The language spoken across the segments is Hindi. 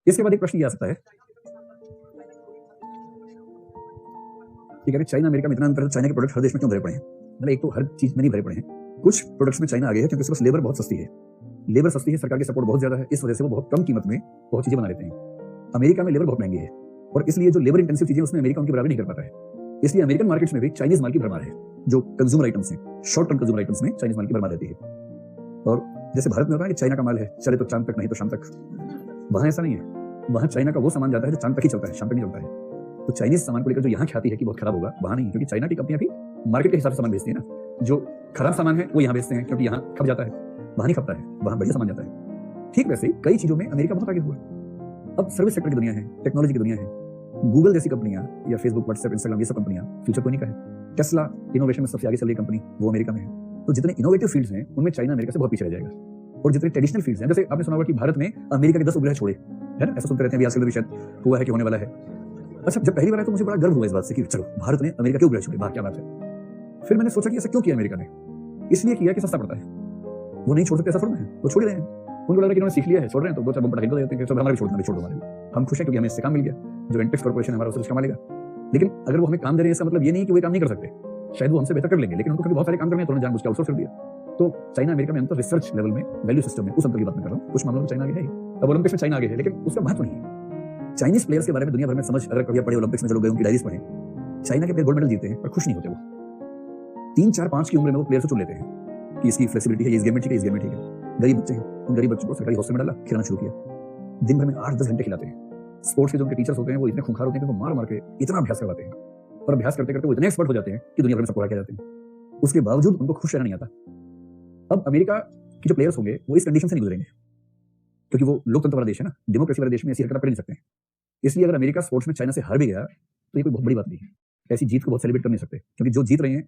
इसके बाद एक प्रश्न ये आ सकता है कि अगर चाइना अमेरिका में इतना अंतर है, चाइना के प्रोडक्ट हर देश में क्यों भरे पड़े हैं? मतलब एक तो हर चीज में नहीं भरे पड़े हैं, कुछ प्रोडक्ट्स में चाइना आगे है क्योंकि उसके पास लेबर बहुत सस्ती है। लेबर सस्ती है, सरकार की सपोर्ट बहुत ज्यादा है, इस वजह से वो बहुत कम कीमत में बहुत चीजें बना लेते हैं। अमेरिका में लेबर बहुत महंगी है और इसलिए जो लेबर इंटेंसिव चीजें उसमें अमेरिका उनकी बराबरी नहीं कर पाता है। इसलिए अमेरिकन मार्केट्स में भी चाइनीज माल की भरमार है। जो कंज्यूमर आइटम्स हैं, शॉर्ट टर्म कंज्यूमर आइटम्स में चाइनीज माल की भरमार रहती है। और जैसे भारत में होता है कि चाइना का माल है, चले तो चांद तक, नहीं तो शाम तक, वहां ऐसा नहीं है। वहां चाइना का वो सामान जाता है जो चांद तक ही चलता है, शाम तक नहीं चलता है। तो चाइनीज सामान को लेकर जो यहाँ ख्याति है कि बहुत खराब होगा, वहां नहीं, क्योंकि चाइना की कंपनियां भी मार्केट के हिसाब से सामान बेचती है ना। जो खराब सामान है वो यहाँ बेचते हैं क्योंकि यहाँ खप जाता है, वहां नहीं खपता है, वहां बढ़िया सामान जाता है। ठीक वैसे ही कई चीजों में अमेरिका बहुत आगे हुआ है। अब सर्विस सेक्टर की दुनिया है, टेक्नोलॉजी की दुनिया है। गूगल जैसी कंपनियां या फेसबुक, व्हाट्सएप, इंस्टाग्राम, ये सब कंपनियां फ्यूचर कोई नहीं का है। टेस्ला इनोवेशन में सबसे आगे चल रही कंपनी, वो अमेरिका में है। तो जितने इनोवेटिव फील्ड्स हैं उनमें चाइना अमेरिका से बहुत पीछे रह जाएगा। और जितने ट्रेडिशनल फील्ड्स हैं, जैसे आपने सुना होगा कि भारत में अमेरिका के 10 उपग्रह छोड़े, है ना, ऐसा सुनते रहते हैं, आजकल भी शायद हुआ है कि होने वाला है। अच्छा, जब पहली बार आया तो मुझे बड़ा गर्व हुआ इस बात से कि चलो भारत ने अमेरिका के उपग्रह छोड़े, बात क्या बात है। फिर मैंने सोचा कि ऐसा क्यों किया अमेरिका ने? इसलिए किया कि सस्ता पड़ता है, वो नहीं छोड़ सकते, ऐसा थोड़ा है, वो छोड़ रहे हैं। उनको लग रहा है कि उन्होंने सीख लिया है, छोड़ रहे हैं, तो दो चार बम पटाखे दे देते हैं, सब हमारे भी छोड़ दो, छोड़ दो हमारे। हम खुश हैं क्योंकि हमें इससे काम मिल गया, जो एंटेक्स कॉर्पोरेशन हमारा उससे कमा लेगा। लेकिन अगर वो हमें काम दे रहे हैं, इसका मतलब ये नहीं कि वो काम नहीं कर सकते, शायद वो हमसे बेहतर कर लेंगे, लेकिन उनको कभी बहुत सारे काम करने हैं तो उन्होंने जानबूझ के आउटसोर्स कर दिया। तो चाइना अमेरिका में अंतर रिसर्च लेवल में, वैल्यू सिस्टम में, उस अंतर की बात मैं कर रहा हूँ। कुछ मामलों में चाइना आगे है, अब ओलंपिक्स में चाइना आगे है, लेकिन उसका महत्व नहीं है। चाइनीज प्लेयर्स के बारे में दुनिया भर में समझ, अगर कभी पढ़े ओलंपिक्स में जो लोग गए उनकी डायरीज पढ़े, चाइना के प्लेयर गोल्ड मेडल जीते हैं पर खुश नहीं होते। वो 3, 4, 5 की उम्र में वो प्लेयर से चुन लेते हैं कि इसकी फ्लेक्सिबिलिटी है, इस गेम में ठीक है, इस गेम में ठीक है। गरीब बच्चे हैं, उन गरीब बच्चों को सरकारी हॉस्टल में डाला, खिलाना शुरू किया। दिन भर में 8-10 घंटे खिलाते हैं। स्पोर्ट्स के जो उनके टीचर्स होते हैं वो इतने खूंखार होते हैं कि वो मार मार के इतना अभ्यास करवाते हैं, और अभ्यास करते करते वो इतने एक्सपर्ट हो जाते हैं कि दुनिया भर में सबको हरा जाते हैं। उसके बावजूद उनको खुश रहना नहीं आता। अब अमेरिका के जो प्लेयर्स होंगे वो इस कंडीशन से नहीं गुजरेंगे, क्योंकि वो लोकतंत्र वाला देश है ना, डेमोक्रेसी वाले देश में ऐसी हरकत कर नहीं सकते। इसलिए अगर अमेरिका स्पोर्ट्स में चाइना से हार भी गया तो ये कोई बहुत बड़ी बात नहीं है। ऐसी जीत को बहुत सेलिब्रेट कर नहीं सकते, क्योंकि जो जीत रहे हैं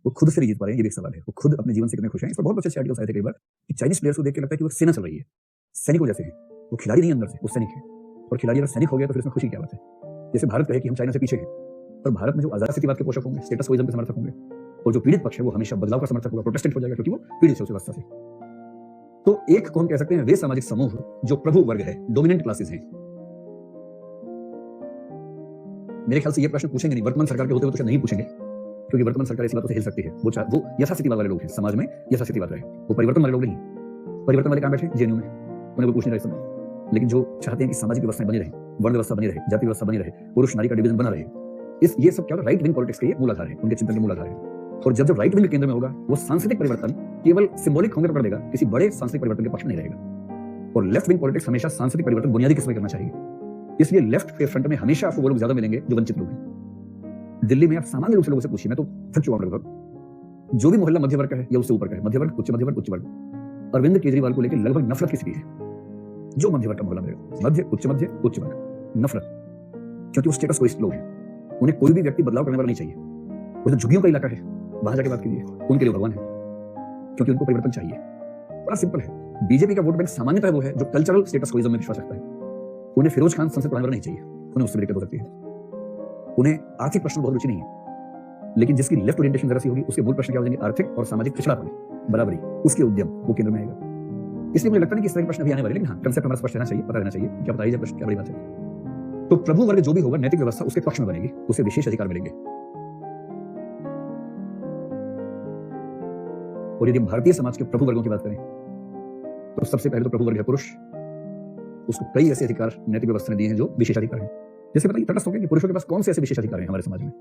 वो खुद से नहीं जीत पा रहे हैं। ये भी एक सवाल है, वो खुद अपने जीवन से कितने खुश हैं। इस पर बहुत अच्छे आर्टिकल्स आए थे कई बार कि चाइनीज प्लेयर्स को देख के लगता है कि वो सेना चल रही है, सैनिकों जैसे हैं। वो खिलाड़ी नहीं अंदर से, वो सैनिक है। और खिलाड़ी अगर सैनिक हो गया तो फिर इसमें खुशी क्या बात है। जैसे भारत कहे कि हम चाइना से पीछे हैं, और भारत में जो आजाद स्थितिवाद के पोषक होंगे, स्टेटस कोइज्म के समर्थक होंगे, और जो पीड़ित पक्ष है वो हमेशा बदलाव का समर्थक होगा, प्रोटेस्टेंट हो जाएगा, क्योंकि वो पीड़ित है उस व्यवस्था से। तो एक को हम कह सकते हैं वे सामाजिक समूह जो प्रभु वर्ग है, डोमिनेंट क्लासेस हैं। मेरे ख्याल से ये प्रश्न पूछेंगे नहीं, वर्तमान सरकार के होते हुए तो शायद नहीं पूछेंगे, क्योंकि वर्तमान सरकार इसी बातों से हिल सकती है। वो यथास्थितिवाद वाले लोग हैं, समाज में यथास्थितिवाद रहे, वो परिवर्तन वाले लोग नहीं। परिवर्तन वाले कहां बैठे? जेएनयू में, उन्हें कोई पूछ नहीं रहा इस समय। लेकिन जो चाहते हैं कि सामाजिक व्यवस्थाएं बनी रहे, वर्ण व्यवस्था बनी रहे, जाति व्यवस्था बनी रहे, पुरुष नारी का डिवीजन बना रहे, ये सब क्या होगा? राइट विंग पॉलिटिक्स के ये मूल आधार है, उनके चिंतन के मूल आधार है। और जब राइट विंग केंद्र में होगा, वो सांस्कृतिक परिवर्तन केवल सिंबॉलिक होंगे तो कर देगा, किसी बड़े सांस्कृतिक परिवर्तन के पक्ष में नहीं रहेगा। और लेफ्ट विंग पॉलिटिक्स हमेशा सांस्कृतिक परिवर्तन बुनियादी किस्म में करना चाहिए। इसलिए लेफ्ट के फ्रंट में हमेशा आपको वो लोग ज्यादा मिलेंगे जो वंचित लोग हैं। दिल्ली में आप सामान्य रूप से लोगों से पूछिए, मैं तो थक चुका हूं लगभग, जो भी मोहल्ला मध्य वर्ग का है या उससे ऊपर का है, मध्य वर्ग, उच्च मध्य वर्ग, उच्च वर्ग, अरविंद केजरीवाल को लेकर लगभग नफरत किसी की है। जो मध्य वर्ग का मोहल्ला मिलेगा, मध्य, उच्च वर्ग, नफरत, क्योंकि वो स्टेटस कोइस्ट लोग हैं। उन्हें कोई भी व्यक्ति बदलाव करने वाला नहीं चाहिए। वो जो झुग्गियों का इलाका है, वहां जाके बात कीजिए, उनके लिए भगवान है, क्योंकि उनको परिवर्तन चाहिए। बड़ा सिंपल है। बीजेपी का वोट बैंक सामान्यतः वो है जो कल्चरल स्टेटस कोइज्म में विश्वास रखता है। उन्हें फिरोज खान संसद पढ़ाने वाला नहीं चाहिए, उन्हें उससे भी दिक्कत हो सकती है। उन्हें आर्थिक प्रश्न बहुत रुचि नहीं है, लेकिन जिसकी लेफ्ट ओरिएंटेशन जरा सी होगी, उसके मूल प्रश्न क्या हो जाएंगे? आर्थिक और सामाजिक पिछड़ापन, बराबरी, उसके उद्यम, वो केंद्र में आएगा। इसलिए मुझे लगता नहीं कि इस तरह के प्रश्न अभी आने वाले, लेकिन हाँ, कंसेप्ट हमारा स्पष्ट रहना चाहिए, पता रहना चाहिए क्या बताइए प्रश्न, क्या बड़ी बात है। तो प्रभु वर्ग जो भी होगा, नैतिक व्यवस्था उसके पक्ष में बनेगी, उसे विशेष अधिकार मिलेंगे। और यदि भारतीय समाज के प्रभु वर्गों की बात करें तो सबसे पहले तो प्रभु वर्ग है पुरुष। उसको कई ऐसे अधिकार नैतिक व्यवस्था ने दिए हैं जो विशेषाधिकार हैं। जैसे बताइए, तटस्थ हो गया कि पुरुषों के पास कौन से ऐसे विशेषाधिकार हैं हमारे समाज में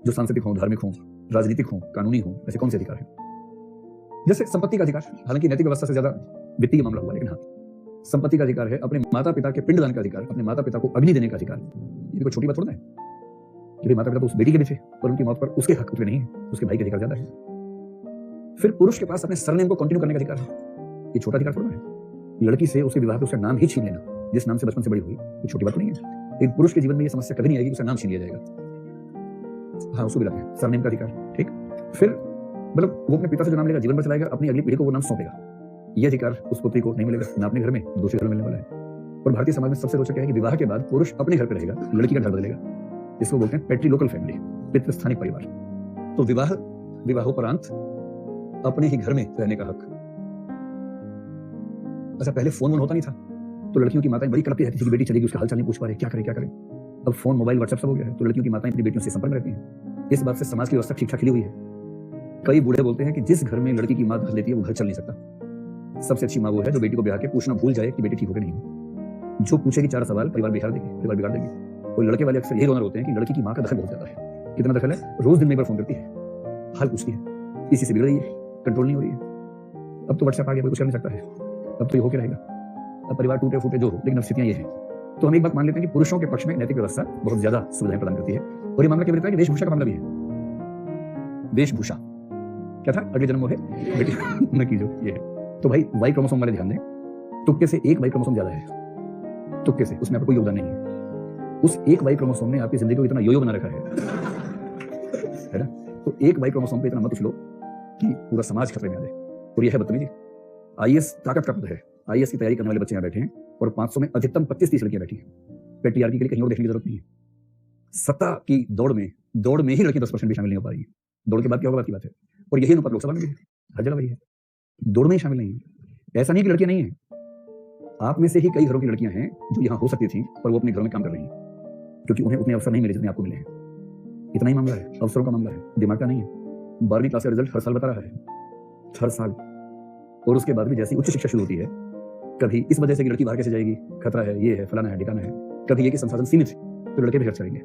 जो सांस्कृतिक हों, धार्मिक हों, राजनीतिक हों, कानूनी हों, ऐसे कौन से अधिकार हैं? जैसे संपत्ति का अधिकार, हालांकि नैतिक व्यवस्था से ज्यादा वित्तीय मामला हुआ, लेकिन हाँ, संपत्ति का अधिकार है, अपने माता पिता के पिंडदान का अधिकार, अपने माता पिता को अग्नि देने का अधिकार। ये कोई छोटी बात थोड़ा है कि माता पिता तो उस बेटी के भी थे, पर उनकी मौत पर उसके हक उतने नहीं है, उसके भाई के अधिकार ज्यादा है। फिर पुरुष के पास अपने सरनेम को कंटिन्यू करने का अधिकार है, ये छोटा अधिकार थोड़ा है। लड़की से उसके विवाह पे उसका नाम ही छीन लेना, जिस नाम से बचपन से बड़ी हुई, ये छोटी बात नहीं है। लेकिन पुरुष के जीवन में ये समस्या कभी नहीं आएगी कि उसका नाम छीन लिया जाएगा। हाँ, उसको भी लगता है सरनेम का अधिकार, ठीक। फिर मतलब वो अपने पिता से जो नाम लेगा, जीवन भर चलाएगा, अपनी अगली पीढ़ी को वो नाम सौंपेगा। ये अधिकार उस पुत्री को नहीं मिलेगा, ना अपने घर में, दूसरे घर में मिलने वाला है। और भारतीय समाज में सबसे रोचक है कि विवाह के बाद पुरुष अपने घर पर रहेगा, लड़की का घर बदलेगा। इसको बोलते हैं पैट्रिलोकल फैमिली, पितृस्थानिक परिवार। तो विवाहोपरांत अपने ही घर में रहने का हक। अच्छा, पहले फोन होता नहीं था, तो लड़कियों की माताएं बड़ी कड़पती रहती थी कि बेटी चलेगी, उसका हालचाल नहीं पूछ पा रहे, क्या करें। अब फोन, मोबाइल, व्हाट्सएप सब हो गया है, तो लड़कियों की माताएं अपनी बेटियों से संपर्क में रहती हैं। इस बात से समाज की व्यवस्था ठीक ठाक खिली हुई है। कई बूढ़े बोलते हैं कि जिस घर में लड़की की मां घर लेती है वो घर चल नहीं सकता। सबसे अच्छी माँ वो है जो बेटी को ब्याह के पूछना भूल जाए कि बेटी ठीक हो कि नहीं। जो पूछेगी 4 सवाल, परिवार बिगाड़ देगी। और लड़के वाले अक्सर यही रोना होते हैं कि लड़की की माँ का दखल बहुत ज्यादा है। कितना दखल है? रोज दिन में एक बार फोन करती है, हाल पूछती है, इसी से बिगड़ रही है, कंट्रोल नहीं हो रही है। अब तो व्हाट्सएप आ गया, कोई कुछ कर नहीं सकता है। अब तो ये होके रहेगा। अब परिवार टूटे फूटे जो हो, लेकिन स्थितियां ये हैं। तो हम एक बात मान लेते हैं कि पुरुषों के पक्ष में नैतिक व्यवस्था बहुत ज्यादा सुविधाएं प्रदान करती है। और ये मामला केवल इतना है कि वेशभूषा का मामला भी है। वेशभूषा क्या था? अगले जन्म वो है बेटी न कीजो, ये है। तो भाई वाई क्रोमोसोम वाले ध्यान दें, तुक्के से एक वाई क्रोमोसोम ज्यादा है। तुक्के से, उसमें आपका कोई योगदान नहीं है। उस एक वाई क्रोमोसोम ने आपकी जिंदगी को इतना योयो बना रखा है ना? तो एक वाई क्रोमोसोम पे इतना मत उछलो कि पूरा समाज खतरे में आ जाए। और यह है बदतमीजी। आईएएस ताकत का पद है। आईएएस की तैयारी करने वाले बच्चे यहाँ बैठे हैं और 500 में अधिकतम 25-30 लड़कियां बैठी हैं। पेट्रियार्की के लिए कहीं और देखने की जरूरत नहीं है। सत्ता की दौड़ में ही लड़कियां 10% भी शामिल नहीं हो पा रही है। दौड़ के बाद क्या होगा बात की बात है। और यही अनुपात लोकसभा में भी है, हर जगह वही है। दौड़ में ही शामिल नहीं है। ऐसा नहीं कि लड़कियां नहीं है, आप में से ही कई घरों की लड़कियां हैं जो यहाँ हो सकती थी पर वो अपने घरों में काम कर रही हैं क्योंकि उन्हें उतने अवसर नहीं मिले जितने आपको मिले हैं। इतना ही मामला है, अवसरों का मामला है, दिमाग का नहीं है। 12वीं क्लास का रिजल्ट हर साल बता रहा है, हर साल। और उसके बाद भी जैसी उच्च शिक्षा शुरू होती है, कभी इस वजह से कि लड़की बाहर कैसे जाएगी, खतरा है, ये है, फलाना है, ठिकाना है, कभी ये कि संसाधन सीमित है तो लड़के भी घर चलेंगे।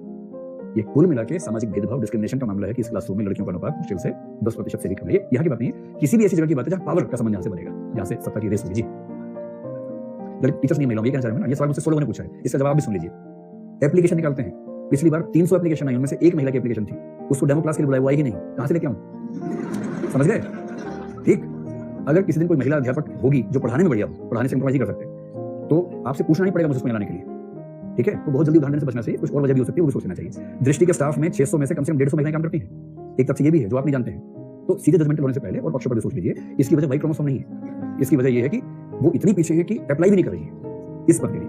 ये कुल मिला के सामाजिक भेदभाव, डिस्क्रिमिनेशन का मामला है कि इस क्लासरूम में लड़कियों का अनुपात मुश्किल से 10% से भी कम है। यहाँ की बात नहीं है, किसी भी ऐसी जगह की बात है जहाँ पावर का संबंध यहाँ से बनेगा, जहाँ से सत्ता की रेस होगी। जी टीचर्स नहीं महिलाओं, ये कहना चाह रहे हैं ना, ये सवाल मुझसे 16 लोगों ने पूछा है, इसका जवाब भी सुन लीजिए। एप्लीकेशन निकालते हैं, पिछली बार 300 एप्लीकेशन आई, उनमें से एक महिला की एप्लीकेशन थी, उसको डेमो क्लास के लिए बुलाया, वो आई ही नहीं, कहां से लेके आऊं? समझ गए? ठीक। अगर किसी दिन कोई महिला अध्यापक होगी जो पढ़ाने में बढ़िया हो, पढ़ाने से कंप्रोमाइज कर सकते हैं, तो आपसे पूछना नहीं पड़ेगा मुझे उसको लाने के लिए। ठीक है, तो बहुत जल्दी उदाहरण से बचना चाहिए। कुछ और वजह भी हो सकती है, वो भी सोचना चाहिए। दृष्टि के स्टाफ में 600 में से कम 150 महिलाएं काम करती हैं। एक तथ्य ये भी है जो आप नहीं जानते हैं। तो सीधे जजमेंट होने से पहले और पक्ष पर सोच लीजिए, इसकी वजह वाई क्रोमोसोम नहीं है। इसकी वजह यह है कि वो इतनी पीछे है कि अप्लाई भी नहीं कर रही है इस पद के लिए।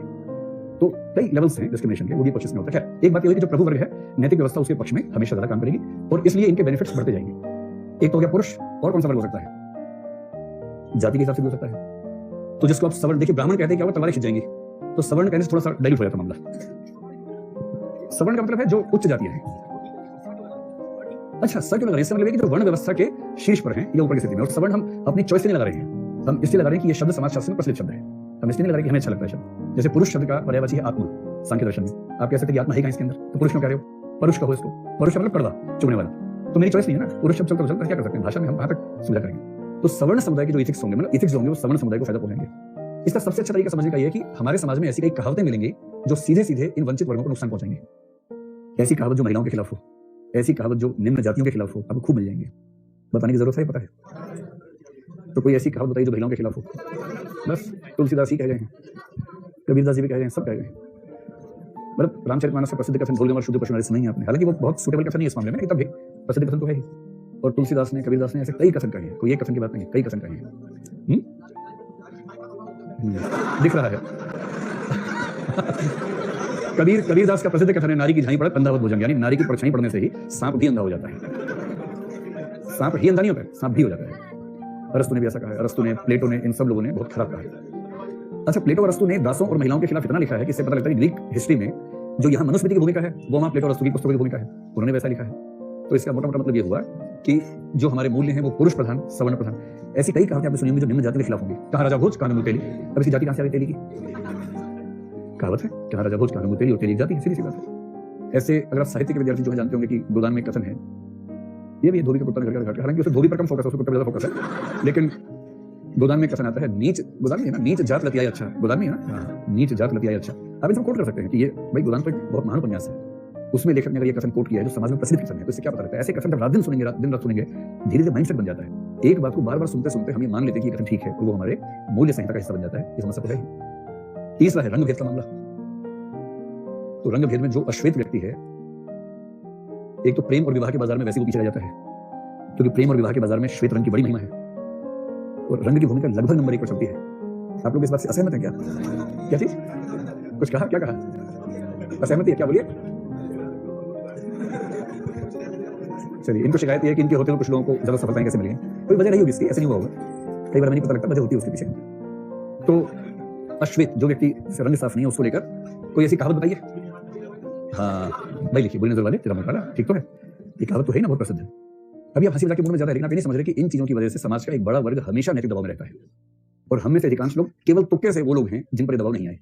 तो कई लेवल्स हैं डिस्क्रिमिनेशन के, वो भी पक्ष में होता है। एक बात ये है कि जो प्रभु वर्ग है, नैतिक व्यवस्था उसके पक्ष में हमेशा ज्यादा काम करेगी और इसलिए इनके बेनिफिट्स बढ़ते जाएंगे। एक तो हो गया पुरुष, और कौन सा वर्ग हो सकता है? जाति के हिसाब से भी हो सकता है। तो जिसको आप सवर्ण, देखिए ब्राह्मण कहते हैं क्या होगा, तलवारें खिंच जाएंगी, तो सवर्ण कहने से थोड़ा सा डाइल्यूट हो जाता मामला। सवर्ण का मतलब है जो उच्च जाति है। अच्छा, सर क्यों लगा रहे हैं? इससे मतलब है कि जो वर्ण व्यवस्था के शीर्ष पर हैं या ऊपर की स्थिति में, और सवर्ण हम अपनी चॉइस से नहीं लगा रहे हैं, हम इसलिए लगा रहे हैं कि ये शब्द समाज शास्त्र में प्रचलित शब्द है। हम इसलिए नहीं लगा रहे कि हमें अच्छा लगता है शब्द। जैसे पुरुष शब्द का पर्यायवाची है आत्मा, सांख्य दर्शन में आप कह सकते हैं कि आत्मा है कहां इसके अंदर, तो पुरुष क्यों कह रहे हो? परुष कहो इसको। परुष मतलब कड़वा, चुभने वाला। तो मेरी चॉइस नहीं है ना, पुरुष शब्द चलता चलता क्या कर सकते हैं, भाषा में हम कहां तक सुविधा करेंगे। तो सवर्ण समुदाय के जो इथिक्स होंगे, मतलब इथिक्स होंगे, वो सवर्ण समुदाय को फायदा पहुंचाएंगे। इसका सबसे अच्छा तरीका समझने का यह है कि हमारे समाज में ऐसी कई कहावतें मिलेंगी जो सीधे सीधे इन वंचित वर्गों को नुकसान पहुंचाएंगे। ऐसी कहावत जो महिलाओं के खिलाफ हो, ऐसी कहावत जो निम्न जातियों के खिलाफ हो, आपको खूब मिल जाएंगे। बताने की जरूरत है, पता है। तो कोई ऐसी कहावत बताइए जो महिलाओं के खिलाफ हो। बस तुलसीदास ही कह गए हैं, कबीरदास जी भी कह गए हैं, सब कह गए हैं। मतलब रामचरितमानस का प्रसिद्ध कथन भोल शुद्ध पशु सुना ही आपने, हालांकि वो बहुत सुटेबल कथन नहीं है इस मामले में, तब भी प्रसिद्ध कथन तो है ही। और तुलसीदास ने, कबीरदास ने ऐसे कई कथन कहे हैं, कोई एक कथन की बात नहीं है, कई कथन कहे हैं। दिख रहा है कबीरदास का प्रसिद्ध कथन है, नारी की झाई पड़त अंधावत भुजंग, यानी नारी की परछाई पड़ने से ही सांप भी अंधा हो जाता है। सांप ही अंधा नहीं होता है, सांप भी हो जाता है। अरस्तु ने भी ऐसा कहा है, अरस्तु ने, प्लेटो ने, इन सब लोगों ने बहुत खराब कहा है। अच्छा, प्लेटो और अरस्तु ने दासों और महिलाओं के खिलाफ इतना लिखा है कि इससे पता लगता है ग्रीक हिस्ट्री में जो यहाँ मनुस्मृति की भूमिका है वो वहाँ प्लेटो और अरस्तु की पुस्तकों की भूमिका है, उन्होंने वैसा लिखा है। तो इसका मोटा मोटा मतलब ये हुआ कि जो हमारे मूल्य हैं वो पुरुष प्रधान, सवर्ण प्रधान। ऐसी कई कहावतें आपने सुनी होंगी जो निम्न जाति के खिलाफ होंगी। कहाँ राजा भोज, कहाँ नमूल तेली। अब इसकी जाति कहाँ से आ गई तेली की? कहावत है, कहाँ राजा भोज, कहाँ नमूल तेली, और तेली एक जाति है, सीधी सी बात है। ऐसे अगर आप साहित्य के विद्यार्थी जो है जानते होंगे कि गोदान में एक कथन है, ये भी धोबी का कुत्ता घर का, हालांकि उसे धोबी पर कम फोकस है, उसको कुत्ते पर ज्यादा फोकस है। लेकिन गोदान में कथन आता है, नीच, गोदान में है ना, नीच जात लतियाई अच्छा, गोदान में है ना, नीच जात लतियाई अच्छा। आप इसको कोट कर सकते हैं कि ये भाई गोदान तो एक बहुत महान उपन्यास है, उसमें लेखक ने अगर ये कथन कोट किया है जो समाज में प्रसिद्ध कथन है, तो इससे क्या पता लगता है? ऐसे कथन जब रात दिन सुनेंगे, दिन रात सुनेंगे, धीरे धीरे माइंडसेट बन जाता है। एक बात को बार बार सुनते सुनते हम ये मान लेते हैं कि ये कथन ठीक है और वो हमारे मूल्य संहिता का हिस्सा बन जाता है। ये समस्या तो है। तीसरा है रंग भेद का मामला। तो रंग भेद में जो अश्वेत व्यक्ति है, एक तो प्रेम और विवाह के बाजार में वैसे वो पीछे रह जाता है, क्योंकि प्रेम और विवाह के बाजार में श्वेत रंग की बड़ी महिमा है और रंग की भूमिका लगभग नंबर 1 पर चलती है। आप लोग इस बात से असहमत हैं क्या? क्या चीज? कुछ कहा? क्या कहा? असहमति है क्या? बोलिए। चलिए, इनको शिकायत है कि इनके होते हुए कुछ लोगों को ज्यादा सफलताएं कैसे मिली हैं। कोई वजह नहीं होगी इसकी, ऐसे नहीं हुआ होगा, कई बार नहीं पता लगता वजह होती है उसके पीछे। तो अश्वेत, जो व्यक्ति से रंग साफ नहीं है उसको लेकर कोई ऐसी कहावत बताइए। हाँ भाई लिखिए, बुरी नजर वाले तेरा मुंह काला, ठीक तो है, ये कहावत तो है ना, बहुत प्रसिद्ध है। अभी आप हंसी मजाक के मूड में ज्यादा है, लेकिन आप ये नहीं समझ रहे कि इन चीजों की वजह से समाज का एक बड़ा वर्ग हमेशा नैतिक दबाव में रहता है, और हम में से अधिकांश लोग केवल तुक्के से वो लोग हैं जिन पर दबाव नहीं आए,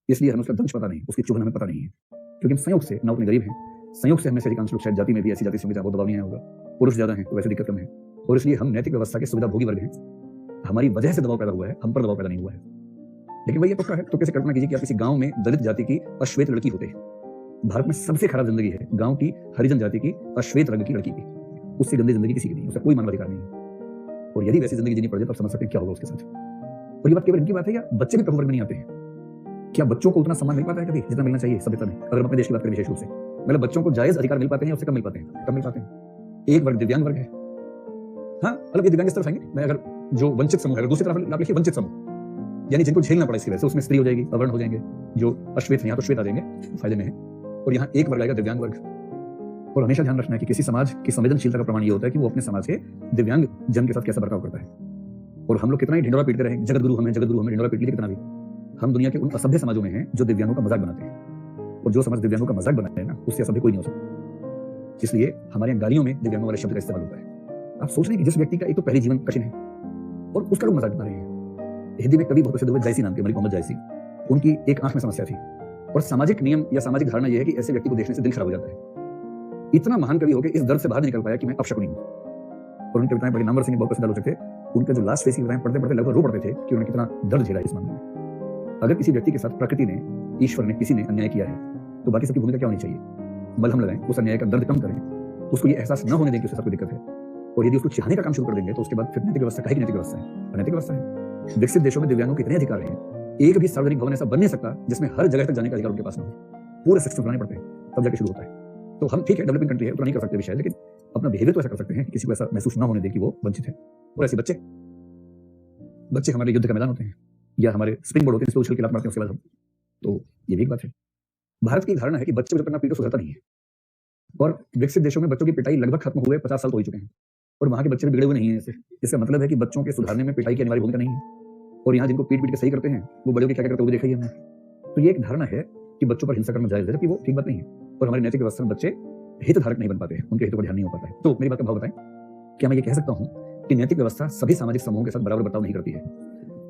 इसलिए हमें उसका दंश पता नहीं, उसकी चुभन हमें पता नहीं है, क्योंकि हम संयोग से ना उतने गरीब हैं, संयोग से हमें से अधिकांश लोग शायद जाति में भी ऐसी जाति से बहुत दबाव नहीं आया होगा, पुरुष ज्यादा हैं तो वैसे दिक्कत कम है, और इसलिए हम नैतिक व्यवस्था के सुविधा भोगी वर्ग हैं, हमारी वजह से दबाव पैदा हुआ है, हम पर दबाव पैदा नहीं हुआ है। लेकिन वही तुक्का है, तो कैसे कल्पना कीजिए कि आप किसी गांव में दलित जाति की अश्वेत लड़की होते हैं, भारत में सबसे खराब जिंदगी है गांव की हरिजन जाति की अश्वेत रंग की लड़की की, उससे गंदी जिंदगी किसी की नहीं, उसका कोई मानवाधिकार नहीं है, और यदि वैसी जिंदगी जीनी पड़ जाए तो आप समझ सकते हैं क्या होगा उसके साथ। और ये बात केवल इनकी बात है या बच्चे भी प्रभु वर्ग में नहीं आते हैं? क्या बच्चों को उतना सम्मान मिल पाता है कभी जितना मिलना चाहिए सभ्यता में? अगर हम अपने देश की बात करें विशेष रूप से, मतलब बच्चों को जायज अधिकार मिल पाते हैं या उससे कम मिल पाते हैं? कम मिल पाते हैं। एक वर्ग दिव्यांग वर्ग है, हाँ मतलब ये दिव्यांग इस तरफ आएंगे, मैं अगर जो वंचित समूह है, अगर दूसरी तरफ आप लिखिए वंचित समूह, यानी जिनको झेलना पड़ा इसकी वजह से, उसमें स्त्री हो जाएगी, अवर्ण हो जाएंगे, जो अश्वेत है यहाँ तो श्वेत आ जाएंगे, फायदे में है, और यहाँ एक वर्ग आएगा दिव्यांग वर्ग। और हमेशा ध्यान रखना है कि किसी समाज की संवेदनशीलता का प्रमाण ये होता है कि वो अपने समाज के दिव्यांग जन के साथ कैसा बर्ताव करता है। और हम लोग कितना ही ढिंडोरा पीटते रहेंगे, जगत गुरु हमें ढिंडोरा पीट लिए कितना भी, हम दुनिया के उन असभ्य समाजों में हैं जो दिव्यांगों का मजाक बनाते हैं, और जो समाज दिव्यांगों का मजाक बनाते हैं ना, उससे असभ्य कोई नहीं हो सकता। इसलिए हमारे यहाँ गालियों में दिव्यांगों वाले शब्द का इस्तेमाल होता है। आप सोच रहे हैं कि जिस व्यक्ति का एक तो पहले जीवन कठिन है और उसका लोग मजाक बना रहे हैं। हिंदी में कवि बहुत प्रसिद्ध हुए जायसी नाम के, मलिक मोहम्मद जायसी, उनकी एक आंख में समस्या थी, और सामाजिक नियम या सामाजिक धारणा यह है कि ऐसे व्यक्ति को देखने से दिल खराब हो जाता है। इतना महान कवि हो गए, इस दर्द से बाहर निकल पाया कि मैं अपशकुनी हूं, और उनकी कविताएं बड़ी नामवर सिंह बहुत प्रसिद्ध आलोचक थे, उनके जो लास्ट फेस की कविताएं पढ़ते पढ़ते लगभग रो पड़ते थे कि उन्होंने कितना दर्द झेला इस मामले में। अगर किसी व्यक्ति के साथ प्रकृति ने, ईश्वर ने, किसी ने अन्याय किया है तो बाकी सबकी भूमिका क्या होनी चाहिए? मलहम लगाएं, उस अन्याय का दर्द कम करें, उसको ये एहसास न होने दें कि उसके साथ कोई दिक्कत है, और यदि उसको चाहने का काम शुरू कर देंगे तो उसके बाद फिर नैतिक व्यवस्था कहेगी नैतिक व्यवस्था है, अनैतिक व्यवस्था है। विकसित देशों में दिव्यांगों के इतने अधिकार हैं, एक भी सार्वजनिक भवन ऐसा बन नहीं सकता जिसमें हर जगह तक जाने का अधिकार उनके पास न हो, पूरे सिस्टम बनाने पड़ते हैं तब जाके शुरू होता है। तो हम ठीक है डेवलपिंग कंट्री है, उतना नहीं कर सकते विषय, लेकिन अपना बिहेवियर तो ऐसा कर सकते हैं कि किसी को ऐसा महसूस ना होने दे कि वो वंचित है। और ऐसे बच्चे हमारे युद्ध का मैदान होते हैं, या हमारे स्प्रिंग बोर्ड होते हैं, इसको उछल के लात मारते हैं उसके बाद हम, तो ये भी एक बात है। भारत की धारणा है कि बच्चे को जब तक ना पीटो सुधरता नहीं है, और विकसित देशों में बच्चों की पिटाई लगभग खत्म हुए 50 साल तो हो चुके हैं, और वहां के बच्चे भी बिगड़े हुए नहीं है। इसका मतलब है कि बच्चों के सुधारने में पिटाई की अनिवार्य भूमिका नहीं है, और यहाँ जिनको पीट के सही करते हैं वो बड़ों के क्या करते हुए देखा ही हमने। तो ये एक धारणा है कि बच्चों पर हिंसा करना जायज है, जबकि वो ठीक बात नहीं है, और हमारी नैतिक व्यवस्था में बच्चे हितधारक नहीं बन पाते हैं, उनके हितों पर ध्यान नहीं हो पाता है। तो मेरी बात का भाव बताएं, क्या मैं ये कह सकता हूं कि नैतिक व्यवस्था सभी सामाजिक समूहों के साथ बराबर बर्ताव नहीं करती है?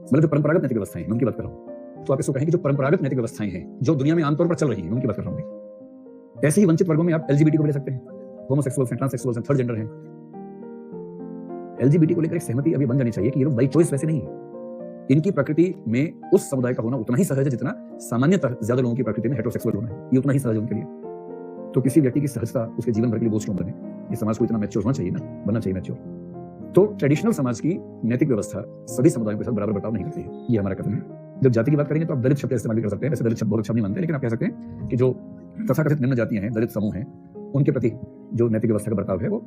मतलब जो परंपरागत नैतिक व्यवस्थाएं हैं उनकी बात कर रहा हूं, तो आप इसको कहेंगे जो परंपरागत नैतिक व्यवस्थाएं हैं जो दुनिया में आमतौर पर चल रही हैं उनकी बात कर रहा हूं। ऐसे ही वंचित वर्गों में आप एलजीबीटी को ले सकते हैं, होमोसेक्सुअल्स हैं, ट्रांससेक्सुअल्स हैं, थर्ड जेंडर हैं। एलजीबीटी को लेकर एक सहमति अभी बन जानी चाहिए कि ये लोग बाई चॉइस वैसे नहीं है, इनकी प्रकृति में उस समुदाय का होना उतना ही सहज है जितना सामान्यतः ज्यादा लोगों की प्रकृति में हेटेरोसेक्सुअल होना है, ये उतना ही सहज है उनके लिए। तो किसी व्यक्ति की सहजता उसके जीवन भर के लिए बोझ क्यों बने? ये समाज को इतना मैच्योर होना चाहिए ना, बनना चाहिए मैच्योर। तो ट्रेडिशनल समाज की नैतिक व्यवस्था सभी समुदायों के साथ बराबर बर्ताव नहीं करती है, ये हमारा कथन है। जब जाति की बात करेंगे तो आप दलित शब्द इस्तेमाल भी कर सकते हैं, वैसे दलित शब्द बहुत अच्छा नहीं मानते, लेकिन आप कह सकते हैं कि जो तथाकथित निम्न जातियां हैं, दलित समूह हैं, उनके प्रति जो नैतिक व्यवस्था का बर्ताव है वो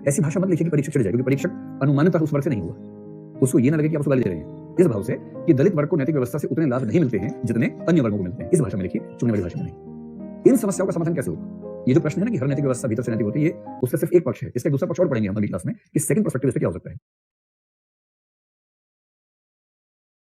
ऐसी भाषा मत लिखिए कि परीक्षक चढ़ जाए, क्योंकि परीक्षक अनुमानतः उस वर्ग से नहीं हुआ, उसको ये ना लगे कि आप उसको गाली दे रहे हैं, इस भाव से कि दलित वर्ग को नैतिक व्यवस्था से उतने लाभ नहीं मिलते हैं जितने अन्य वर्गों को मिलते हैं, इस भाषा में लिखिए, चुनने वाली भाषा में नहीं। इन समस्याओं का समाधान कैसे होगा? ये जो प्रश्न है ना कि हर नैतिक व्यवस्था भीतर से नैतिक होती है, उसका सिर्फ एक पक्ष है, इसका दूसरा पक्ष और पढ़ेंगे हम अगली क्लास में कि सेकंड पर्सपेक्टिव इस पे क्या हो सकता है।